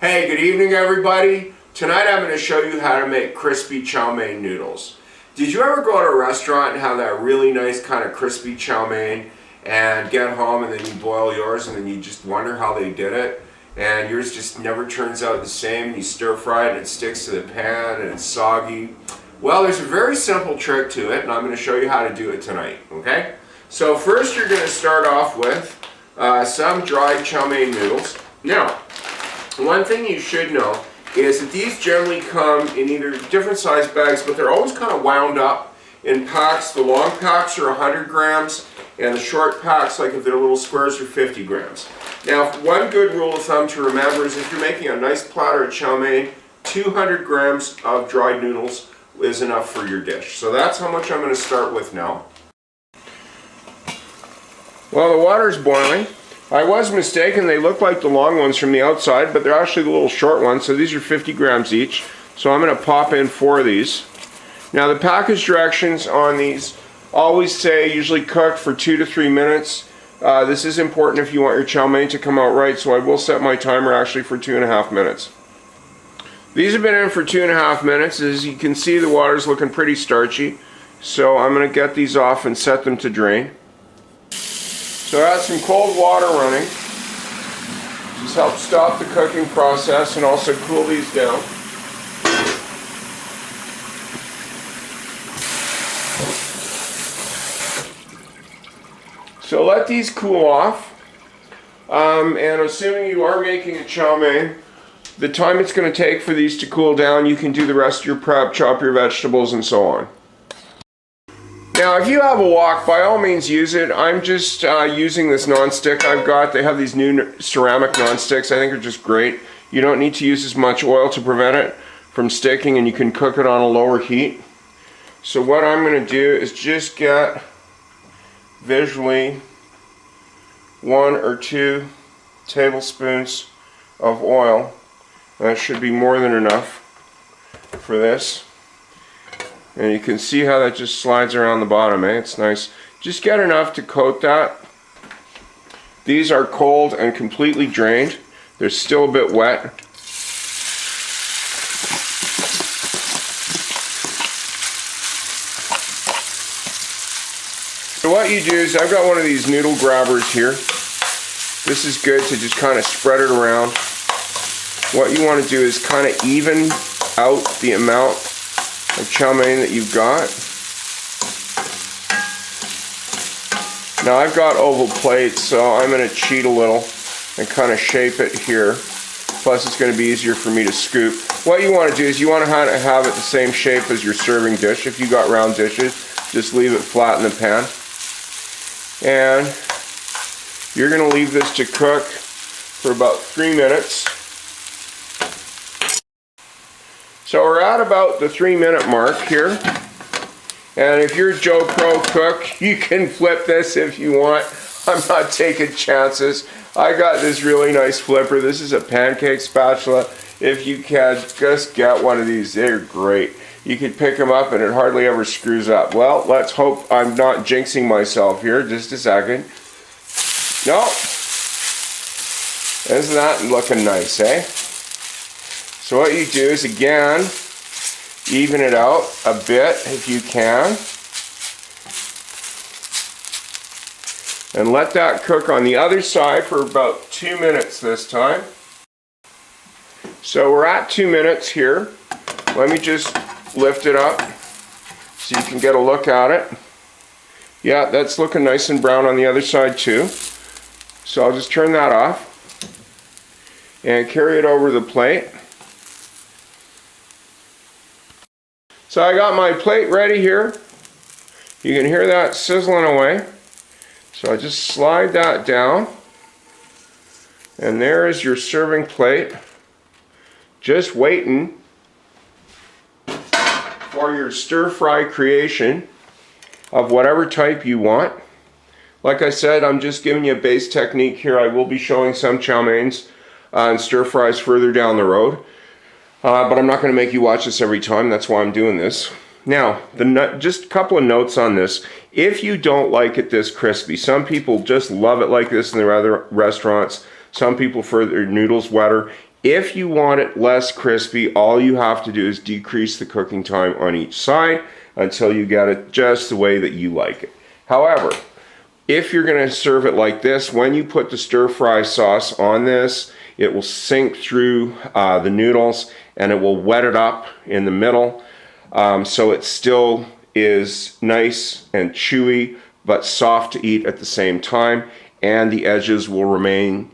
Hey, good evening everybody. Tonight I'm going to show you how to make crispy chow mein noodles. Did you ever go to a restaurant and have that really nice kind of crispy chow mein and get home and then you boil yours and then you just wonder how they did it and yours just never turns out the same? You stir fry it and it sticks to the pan and it's soggy. Well, there's a very simple trick to it and I'm going to show you how to do it tonight, okay? So first you're going to start off with some dried chow mein noodles. Now, one thing you should know is that these generally come in either different size bags, but they're always kind of wound up in packs. The long packs are 100 grams, and the short packs, like if they're little squares, are 50 grams. Now, one good rule of thumb to remember is if you're making a nice platter of chow mein, 200 grams of dried noodles is enough for your dish. So that's how much I'm going to start with now. Well, the water's boiling. I was mistaken, they look like the long ones from the outside, but they're actually the little short ones, so these are 50 grams each. So I'm going to pop in 4 of these. Now the package directions on these always say usually cook for 2 to 3 minutes. This is important if you want your chow mein to come out right, so I will set my timer actually for 2.5 minutes. These have been in for 2.5 minutes. As you can see, the water's looking pretty starchy, so I'm going to get these off and set them to drain. So I got some cold water running. Just help stop the cooking process and also cool these down. So let these cool off. And assuming you are making a chow mein, the time it's going to take for these to cool down, you can do the rest of your prep, chop your vegetables and so on. Now, if you have a wok, by all means use it. I'm just using this non-stick I've got. They have these new ceramic non-sticks. I think are just great. You don't need to use as much oil to prevent it from sticking, and you can cook it on a lower heat. So what I'm going to do is just get visually 1 or 2 tablespoons of oil. That should be more than enough for this. And you can see how that just slides around the bottom, It's nice. Just get enough to coat that. These are cold and completely drained. They're still a bit wet. So what you do is, I've got one of these noodle grabbers here. This is good to just kind of spread it around. What you want to do is kind of even out the amount of chow mein that you've got. Now I've got oval plates, so I'm going to cheat a little and kind of shape it here. Plus it's going to be easier for me to scoop. What you want to do is you want to have it the same shape as your serving dish. If you got round dishes, just leave it flat in the pan. And you're going to leave this to cook for about 3 minutes. So we're at about the 3-minute mark here, and if you're Joe Pro cook, you can flip this if you want. I'm not taking chances. I got this really nice flipper. This is a pancake spatula. If you can, just get one of these. They're great. You can pick them up and it hardly ever screws up. Well, let's hope I'm not jinxing myself here. Just a second. No. Isn't that looking nice, eh? So what you do is, again, even it out a bit if you can. And let that cook on the other side for about 2 minutes this time. So we're at 2 minutes here. Let me just lift it up so you can get a look at it. Yeah, that's looking nice and brown on the other side too. So I'll just turn that off and carry it over the plate. So I got my plate ready here. You can hear that sizzling away. So I just slide that down. And there is your serving plate. Just waiting for your stir-fry creation of whatever type you want. Like I said, I'm just giving you a base technique here. I will be showing some chow meins and stir-fries further down the road. But I'm not going to make you watch this every time. That's why I'm doing this. Now, just a couple of notes on this. If you don't like it this crispy, some people just love it like this in their other restaurants. Some people prefer their noodles wetter. If you want it less crispy, all you have to do is decrease the cooking time on each side until you get it just the way that you like it. However, if you're going to serve it like this, when you put the stir-fry sauce on this, it will sink through the noodles and it will wet it up in the middle, so it still is nice and chewy but soft to eat at the same time, and the edges will remain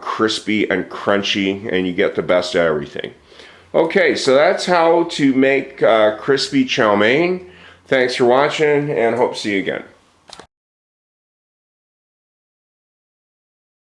crispy and crunchy, and you get the best of everything. Okay, so that's how to make crispy chow mein. Thanks for watching, and hope to see you again.